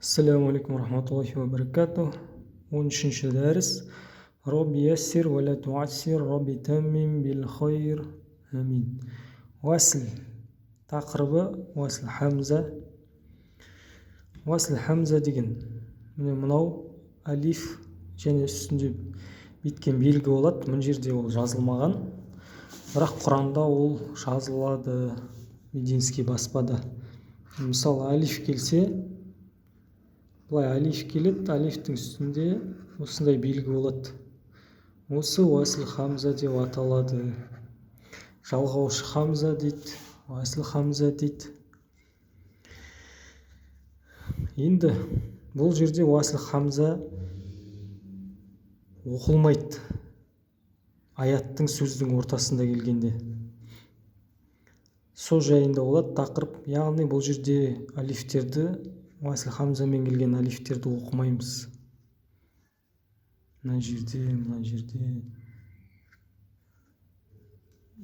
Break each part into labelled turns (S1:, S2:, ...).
S1: Ассаламу алейкум рахматуллахи ва баракатух. 13-ші дәріс. Rabbi яссир ва ла туассир, Rabbi таммим бил хайр. Амин. Уасл тақырыбы уасл хамза. Уасл хамза деген мынау алиф және үстінде біткен белгі болады. Мына жерде ол жазылмаған. Бірақ Құранда ол жазылады мединский баспада. Мысалы алиф келсе, былай алиф келеді, алифтің үстінде осындай белгі болады. Осы уасл хамза деп аталады. Жалғаушы хамза дейді, уасл хамза дейді. Енді бұл жерде уасл хамза оқылмайды. Аяттың сөздің ортасында келгенде. Сол жайында болады тақырып. Яғни бұл жерде алифтерді, уасл хамзамен келген алифтерді оқымаймыз. Мына жерде.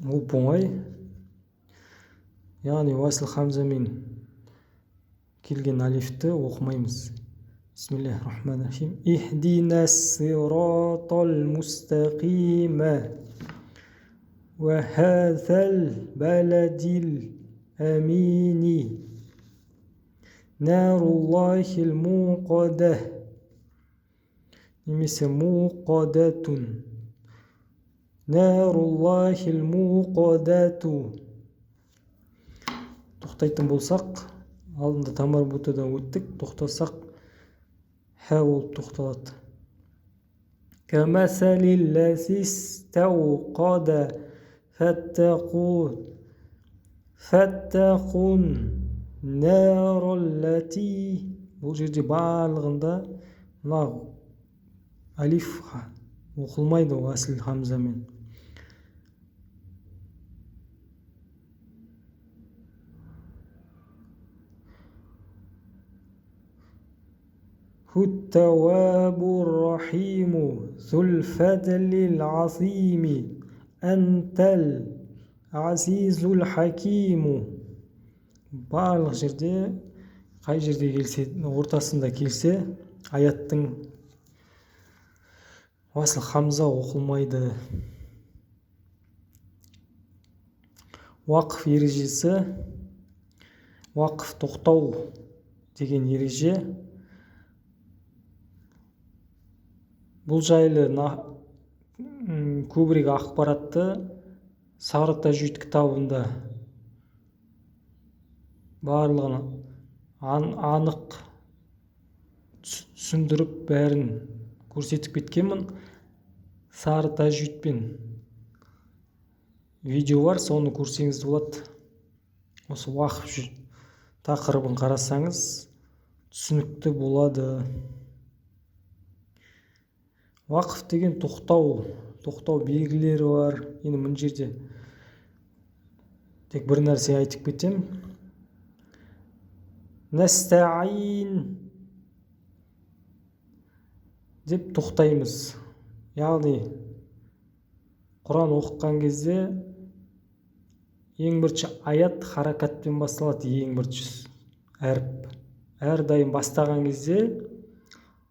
S1: Ол оңай. Яғни уасл хамзамен келген алифті оқымаймыз. Бисмиллахир-рахманир-рахим. Ихдинас-сиратал мустақима ва хазал баладил амини наруллахил муқада немесе муқадатун наруллахил муқадату. Тоқтайтын болсақ, алдында тамарбутадан өттік, тоқтасақ ха болып тоқталады. Камасалиллази стауқада фаттақун нараллати. Бұл жерде барлығында мына алиф оқылмайды уасл хамзамен. Хуттавабур рахиму зул фадлил азими антал азизул хакиму. Барлық жерде, қай жерде келсе, ортасында келсе, аяттың уасл хамза оқылмайды. Уақф ережесі, уақф тоқтау деген ереже. Бұл жайлы көбірек ақпаратты Сағыр тәжвид кітабында барлығын анық түсіндіріп бәрін көрсетіп кеткенмін. Сағыр тәжвидпен видео бар, соны көрсеңіз болады. Осы уақф тақырыбын қарасаңыз түсінікті болады. Уақф деген тоқтау белгілері бар. Енді мына жерде тек бір нәрсе айтып кетем. Настаин деп тоқтаймыз. Яғни Құран оқыған кезде ең бірінші аят харакатпен басталады. Ең бірінші әріп. Әрдайым бастаған кезде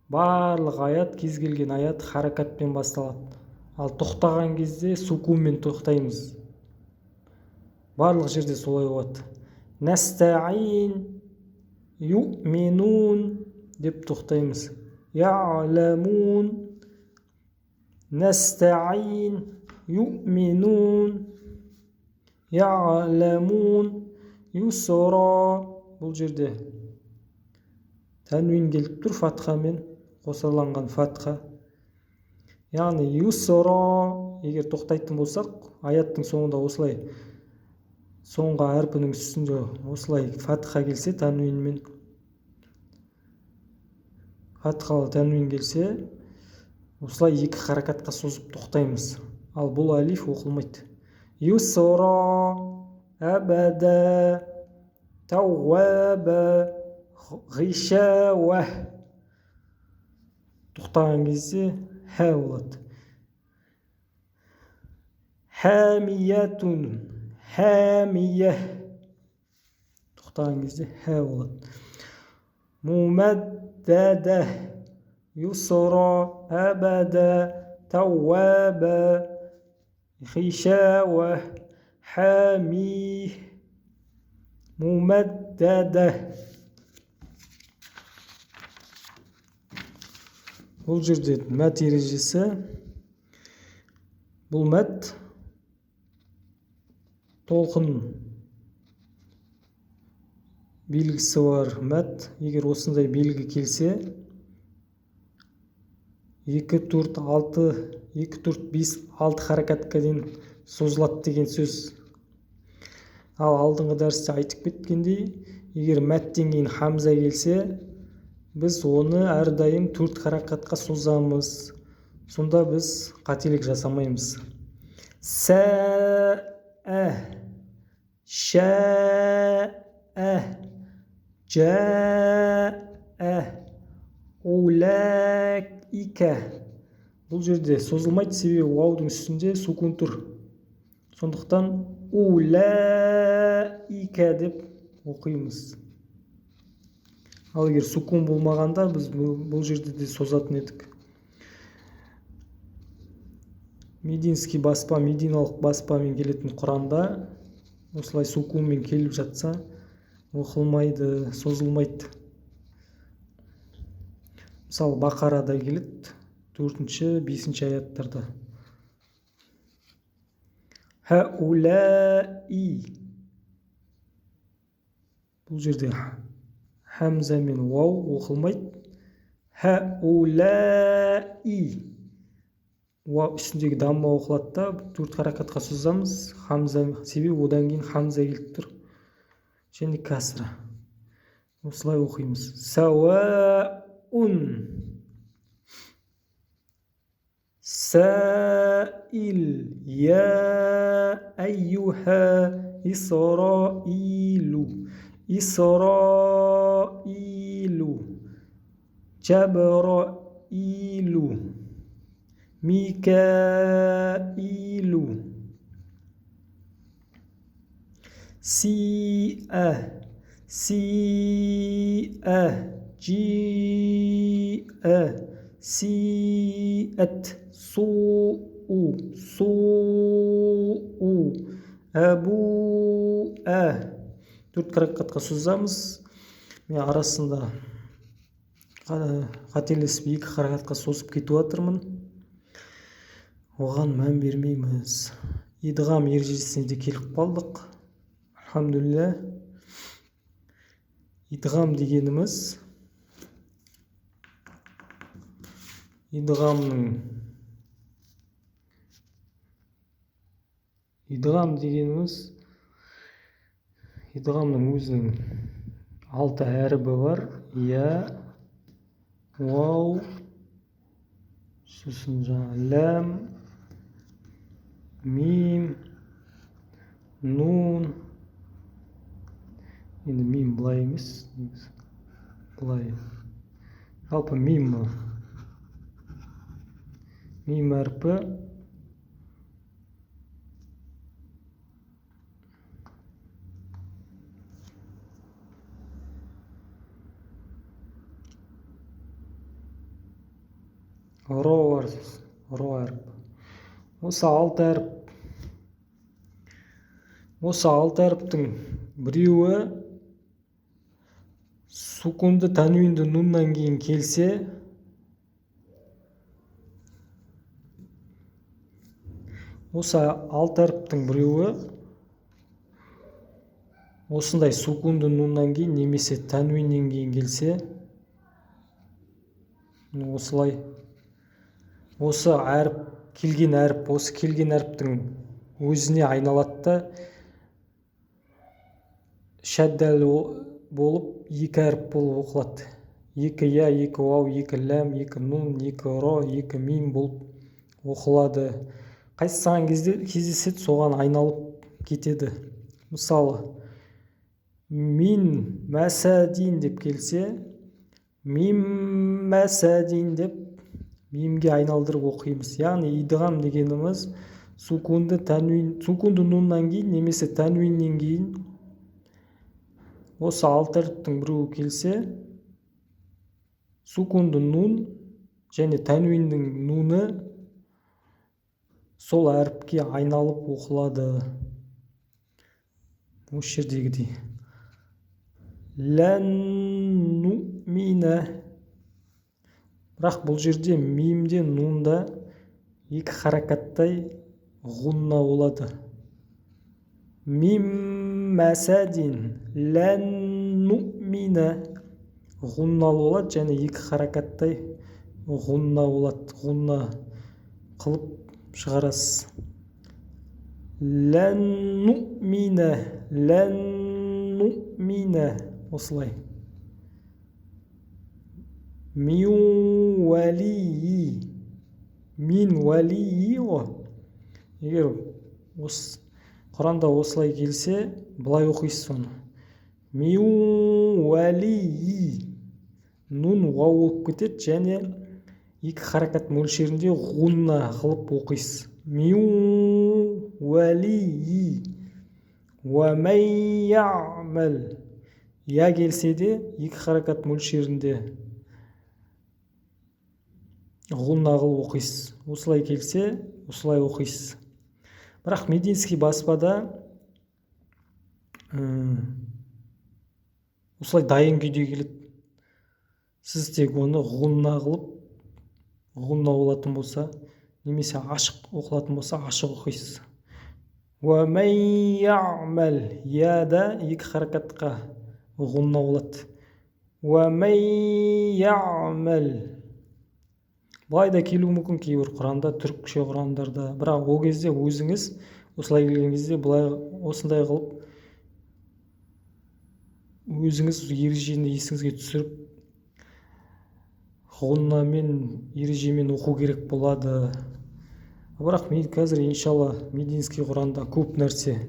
S1: барлық аят, кез келген аят харакатпен басталады. Ал тоқтаған кезде сукунмен тоқтаймыз. Барлық жерде солай болады. Настаин юъминун деп тоқтаймыз. Я'ламун. Настаин юъминун. Я'ламун. Юсра. Бұл жерде тәнвин келіп тұр фатхамен, қосарланған фатха. Яғни юсра, егер тоқтайтын болсақ, аяттың соңында осылай, соңғы әрпінің үстінде осылай фатха келсе, тәнвинмен, фатхалы тәнвин келсе, осылай екі харакатқа созып тоқтаймыз. Ал бұл алиф оқылмайды. Юсра, абада, тауаба, ғишауа. Тоқтаған кезде ха болады. Хамиятун, хамия. Тоқтаған кезде ха болады. ممددة يسرى أبدا توابا خشاوة حاميه ممددة. бұл жерде мәт ережесі, бұл мәт толқын белгісі бар мәт. Егер осындай белгі келсе 2, 4, 5, 6 харакатқа дейін созылады деген сөз. Ал алдыңғы дәрісте айтып кеткендей, егер мәттен кейін хамза келсе, біз оны әрдайым 4 харакатқа созамыз. Сонда біз қателік жасамаймыз. Сәә, шәә, жәә, уләйкә. Бұл жерде созылмайды, себебі уаудың үстінде сукун тұр. Сондықтан уләйкә деп оқимыз. Ал егер сукун болмағанда, біз бұл жерде де созатын едік. Мединский баспа, мединалық баспамен келетін Құранда осылай сукунмен келіп жатса, оқылмайды, созылмайды. Мысалы, Бақарада келеді, 4-5 аяттарда. Хәуләи. Бұл жерде хамза мен уау оқылмайды. Хәуләи. Уау үстіндегі дамма оқылады да, 4 харакатқа созамыз. Хамза, себебі одан кейін хамза келіп тұр. Және касра. Осылай оқимыз. Сауаун. Саил. Я айюха Исраилу. Исраилу. Джабраилу. Микаилу. Си'a. Си'a. Джи'a. Си'ат. Су'у. Су'у. Абу'a. 4 харакатқа созамыз. Мен арасында қателесіп 2 харакатқа созып кетіп жатырмын. Оған мән бермейміз. Идғам ережесіне де келіп қалдық. Алхамдулилля. Идғам дегеніміз идғамның өзінің 6 әрібі бар. Я, вау, сосын жаңа ләм, мим, нун. Енді мим былай емес, былай. Жалпы мим әрпі ро әріп. Осы 6 әріп. Осы 6 әріптің біреуі сукунды танвинді нуннан кейін келсе, осы 6 әріптің біреуі осындай сукунды нуннан кейін немесе танвиннен кейін келсе, осылай осы әріп келген әріптің өзіне айналады да шәддәл болып 2 әріп болып оқылады. 2 я, 2 вау, 2 ләм, 2 нун, 2 ро, 2 мим болып оқылады. Қайсы саған кездеседі, соған айналып кетеді. Мысалы, мин мәсәдин деп келсе, мим мәсәдин деп мимге айналдырып оқимыз. Яғни идғам дегеніміз сукунды нуннан кейін немесе танвиннен кейін осы 6 әріптің біреуі келсе, сукунды нун және тәнуиндің нуны сол әріпке айналып оқылады. Осы жердегідей. Лән ну'мина. Бірақ бұл жерде мимде нунда екі харакаттай ғунна болады. Мим мәсәдин. Лән ну'мина. Ғунналы болады және екі харакаттай ғунна болады. Ғунна қылып шығарасыз. Лән ну'мина. Лән ну'мина. Осылай. Мин уәлии. Мин уәлии о. Егер Құранда осылай келсе, былай оқисыз соны. Мин уәлии. Нун уау болып кетеді және екі харакат мөлшерінде ғунна қылып оқисыз. Мин уәлии. Уәмән я'мәл. Я келсе де екі харакат мөлшерінде ғунна қылып оқисыз. Осылай келсе, осылай оқисыз. Бірақ мединский баспада осылай дайын күйде келеді. Сіз тек оны ғунна қылып, ғунна болатын болса, немесе ашық оқылатын болса, ашық оқисыз. Уәмән я'мәл. Яда екі харакатқа ғунна болады. Уәмән я'мәл. Бұлай да келуі мүмкін кейбір Құранда, түркше Құрандарда. Бірақ ол кезде өзіңіз осылай келген кезде бұлай осындай қылып өзіңіз ережені есіңізге түсіріп ғуннамен ережемен оқу керек болады. Бірақ мен қазір иншалла мединский Құранда көп нәрсе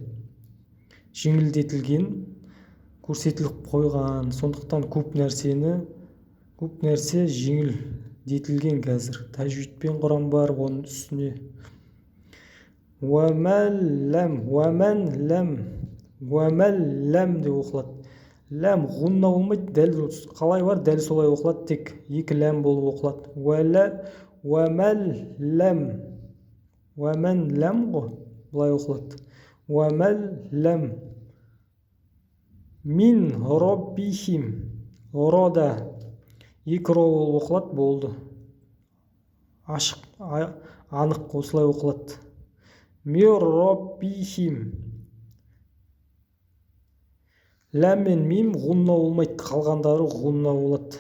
S1: жеңілдетілген, көрсетіліп қойған. Сондықтан көп нәрсе жеңілдетілген қазір. Тәжвидпен Құран бар, оның үстіне. Уәмән ләм деп оқылады. Ләм ғунна болмайды, дәл қалай бар, дәл солай оқылады, тек екі ләм болып оқылады. Уәмән ләм ғой, бұлай оқылады. Уәмән ләм мин роббихим. Рода екі ро болып оқылады, болды. Ашық, анық осылай оқылады. Мир роббихим. Ләм мен мим ғунна болмайды, қалғандары ғунна болады.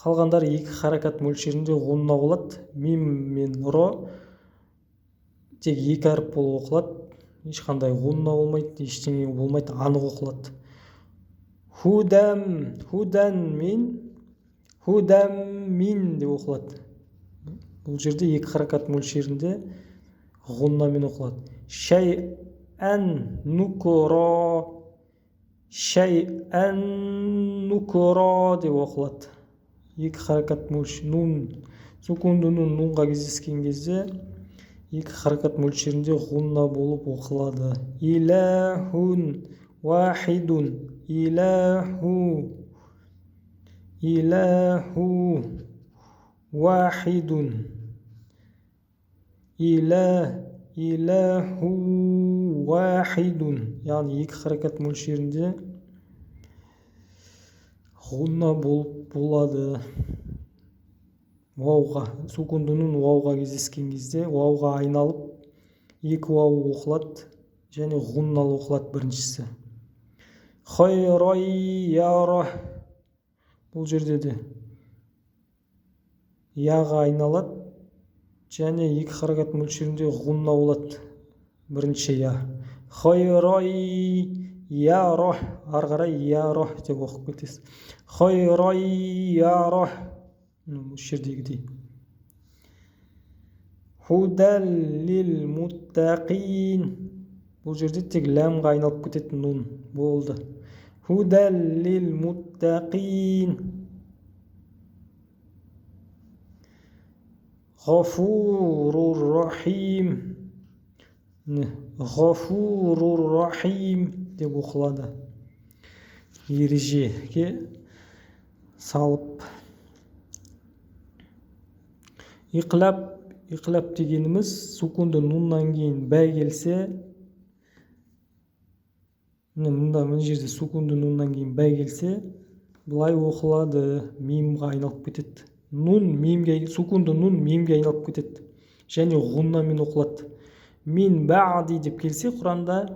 S1: Қалғандары екі харакат мөлшерінде ғунна болады. Мим мен ро тек екі әріп болып оқылады. Ешқандай ғунна болмайды, ештеңе болмайды, анық оқылады. Худам мин деп оқылады. Бұл жерде екі харакат мөлшерінде ғуннамен оқылады. Шәйән нукро деп оқылады. Екі харакат мөлшер. Сукунды нунға кездескен кезде екі харакат мөлшерінде ғунна болып оқылады. Иләхун вахидун. Иләху вахидун. Иләху вахидун. Яғни екі харакат мөлшерінде ғунна болып болады. Вауға, сукундының вауға кездескен кезде вауға айналып екі вау оқылады және ғунналы оқылады біріншісі. Хайрай яра. Бұл жерде де яға айналады және екі харакат мөлшерінде ғунна болады бірінші я. Хайрай яра. Ары қарай яра деп оқып кетесіз. Хайрай яра. Осы жердегідей. Худал лил муттақин. Бұл жерде тек ләмға айналып кететін нун болды. Худал лил муттақин. Ғафурур рахим. Ғафурур рахим. деп оқылады. Ережеге салып. Иқлап дегеніміз сукунды нуннан кейін бәй келсе, мына жерде сукунды нуннан кейін бәй келсе, бұлай оқылады, мимға айналып кетеді. Сукунды нун мимге айналып кетеді. Және ғуннамен оқылады. Мин баъди деп келсе, Құранда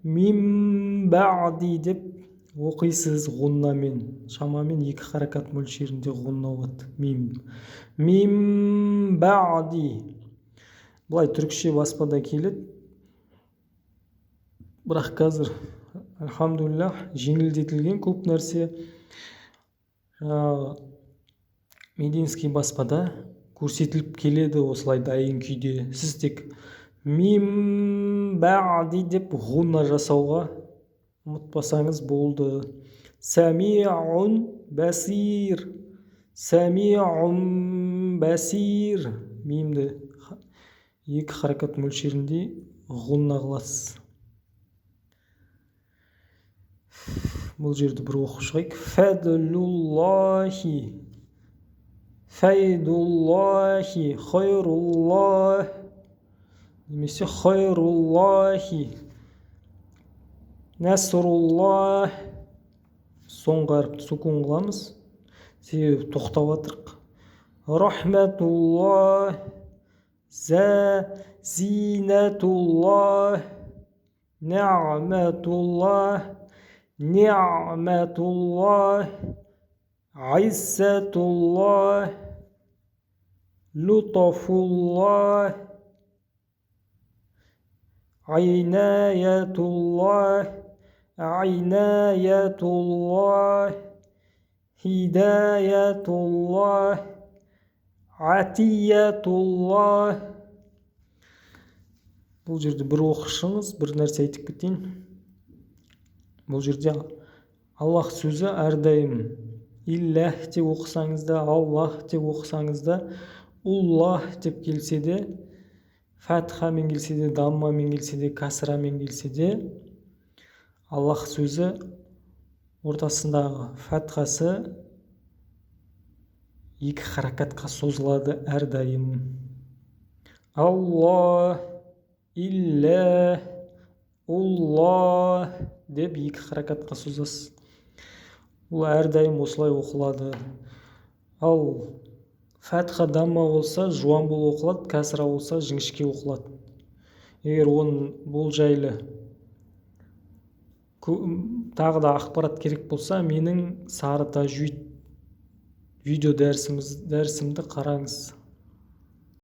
S1: мим баъди деп оқисыз ғуннамен. Шамамен 2 харакат мөлшерінде ғунна болады. Мим баъди. Бұлай түркше баспада келеді. Бірақ қазір, альхамдулиллах, жеңілдетілген көп нәрсе. Мединский баспада көрсетіліп келеді осылай дайын күйде. Сіз тек мим баъди деп ғунна жасауға ұмытпасаңыз болды. Самиун басир. Самиун басир. Мимді 2 харакат мөлшерінде ғунна қыласыз. Бұл жерді бір оқып шығайық. Фадлуллахи. Файдуллахи. Хайруллах. Немесе хайруллахи. Насруллах. Соңғы әріпті сукун қыламыз. Себебі тоқтап атырық. Рахматуллах. Зинатуллах. На'матуллах. Ni'matullah, Izzatullah, Lutfullah, Inayatullah, Hidayatullah, Atiyatullah. Бұл жерде бір оқышыңыз, бір нәрсе айтып кетейін. Бұл жерде Аллах сөзі әрдайым Иллах деп оқысаңыз да, Аллах деп оқысаңыз да, Уллах деп келсе де, фатхамен келсе де, даммамен келсе де, касрамен келсе де, Аллах сөзі ортасындағы фатхасы 2 харакатқа созылады әрдайым. Аллах, Иллах, Уллах деп 2 харакатқа созасыз. Бұл әрдайым осылай оқылады. Ал фатха дамма болса жуан бол оқылады, касра болса жіңішке оқылады. Егер бұл жайлы тағы да ақпарат керек болса, менің сары тажвид видео дәрісімді қараңыз.